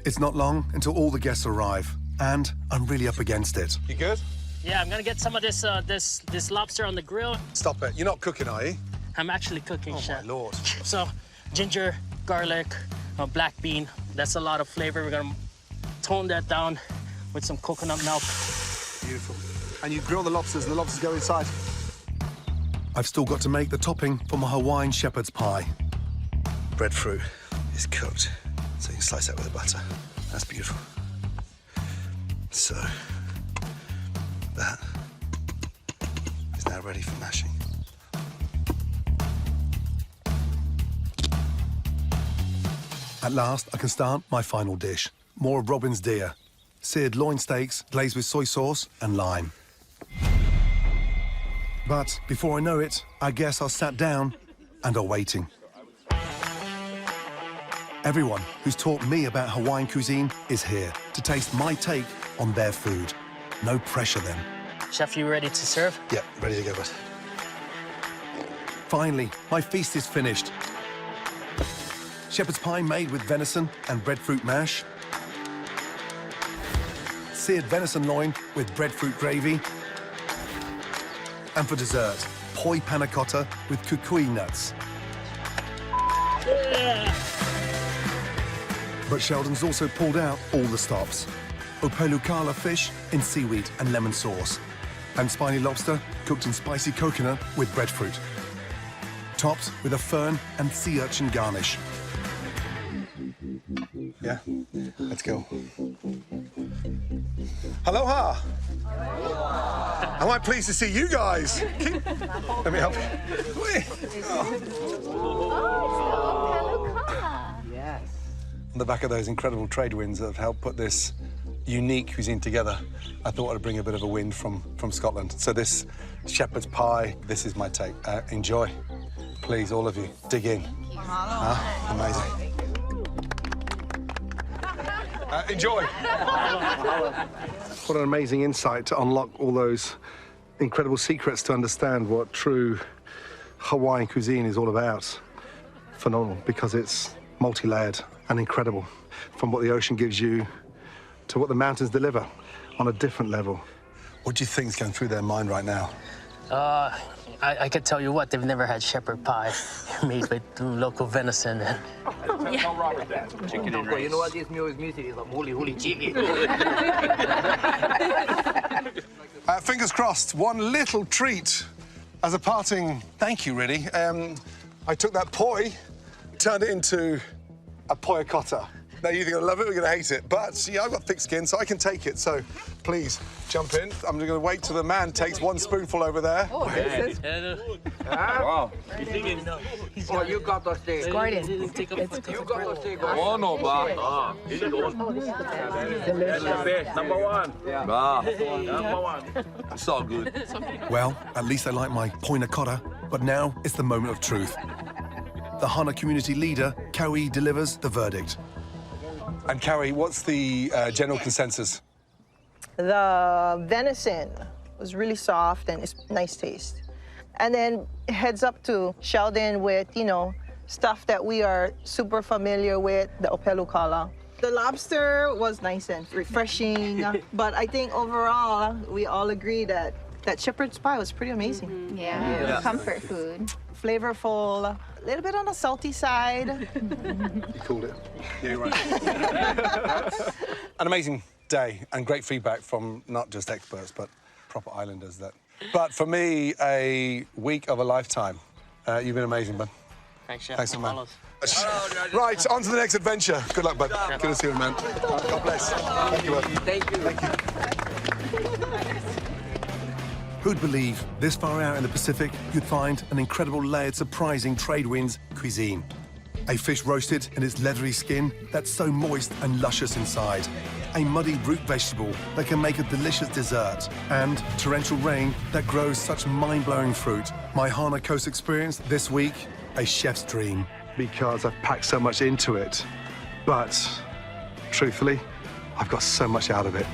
[SPEAKER 2] It's not long until all the guests arrive, and I'm really up against it.
[SPEAKER 1] You good?
[SPEAKER 3] Yeah, I'm gonna get some of this this lobster on the grill.
[SPEAKER 1] Stop it. You're not cooking, are you?
[SPEAKER 3] I'm actually cooking,
[SPEAKER 1] Oh,
[SPEAKER 3] chef.
[SPEAKER 1] my Lord.
[SPEAKER 3] So, ginger, garlic, black bean. That's a lot of flavor. We're gonna tone that down with some coconut milk.
[SPEAKER 1] Beautiful. And you grill the lobsters, and the lobsters go inside.
[SPEAKER 2] I've still got to make the topping for my Hawaiian shepherd's pie.
[SPEAKER 1] Breadfruit is cooked, so you can slice that with the butter. That's beautiful. So, that is now ready for mashing.
[SPEAKER 2] At last, I can start my final dish. More of Robin's deer. Seared loin steaks glazed with soy sauce and lime. But before I know it, I guess I sat down and are waiting. Everyone who's taught me about Hawaiian cuisine is here to taste my take on their food. No pressure then.
[SPEAKER 3] Chef, you ready to serve?
[SPEAKER 1] Yeah, ready to go, bud.
[SPEAKER 2] Finally, my feast is finished. Shepherd's pie made with venison and breadfruit mash. Seared venison loin with breadfruit gravy. And for dessert, poi panna cotta with kukui nuts.
[SPEAKER 3] Yeah.
[SPEAKER 2] But Sheldon's also pulled out all the stops. Opelukala fish in seaweed and lemon sauce. And spiny lobster cooked in spicy coconut with breadfruit. Topped with a fern and sea urchin garnish.
[SPEAKER 1] Yeah, let's go. Aloha. Am I pleased to see you guys? Let me help you.
[SPEAKER 5] Yes.
[SPEAKER 1] On the back of those incredible trade winds that have helped put this unique cuisine together, I thought I'd bring a bit of a wind from Scotland. So this shepherd's pie, this is my take. Enjoy. Please, all of you, dig in. Amazing. Enjoy. What an amazing insight to unlock all those incredible secrets to understand what true Hawaiian cuisine is all about. Phenomenal, because it's multi-layered and incredible. From what the ocean gives you to what the mountains deliver on a different level. What do you think's going through their mind right now?
[SPEAKER 3] I could tell you what, they've never had shepherd pie made with local venison.
[SPEAKER 11] Tell Robert that. Chicken and rice. You know what this meal is missing? Is a huli chicken.
[SPEAKER 1] Fingers crossed, one little treat as a parting thank you, really. I took that poi, turned it into a poi cotta. Now, you're either going to love it or you're going to hate it. But, see, I've got thick skin, so I can take it. So, please, jump in. I'm going to wait till the man takes one spoonful over there.
[SPEAKER 11] Oh, this is... Wow. Oh, you got the steak.
[SPEAKER 5] Gordon.
[SPEAKER 11] You got the steak. Oh, no, ba. This is the best. Number one. Yeah. Number one.
[SPEAKER 6] It's all good.
[SPEAKER 2] Well, at least I like my poina cotta, but now it's the moment of truth. the Hana community leader, Kaui, delivers the verdict. And Kaui, what's the general consensus?
[SPEAKER 4] The venison was really soft and it's nice taste. And then heads up to Sheldon with, you know, stuff that we are super familiar with, the opelu kala. The lobster was nice and refreshing, but I think overall we all agree that shepherd's pie was pretty amazing.
[SPEAKER 5] Mm-hmm. Yeah, comfort food.
[SPEAKER 4] Flavorful, a little bit on the salty side.
[SPEAKER 2] You called it. Yeah, you're right. An amazing day and great feedback from not just experts, but proper islanders. But for me, a week of a lifetime. You've been amazing, bud.
[SPEAKER 3] Thanks, Chef.
[SPEAKER 2] Thanks, man. Right, on to the next adventure. Good luck, bud. Good to see you, man. God bless. Thank you, bud.
[SPEAKER 4] Thank you.
[SPEAKER 2] Thank you. Who'd believe this far out in the Pacific, you'd find an incredible layered, surprising trade winds cuisine. A fish roasted in its leathery skin that's so moist and luscious inside. A muddy root vegetable that can make a delicious dessert. And torrential rain that grows such mind-blowing fruit. My Hana Coast experience this week, a chef's dream. Because I've packed so much into it. But, truthfully, I've got so much out of it.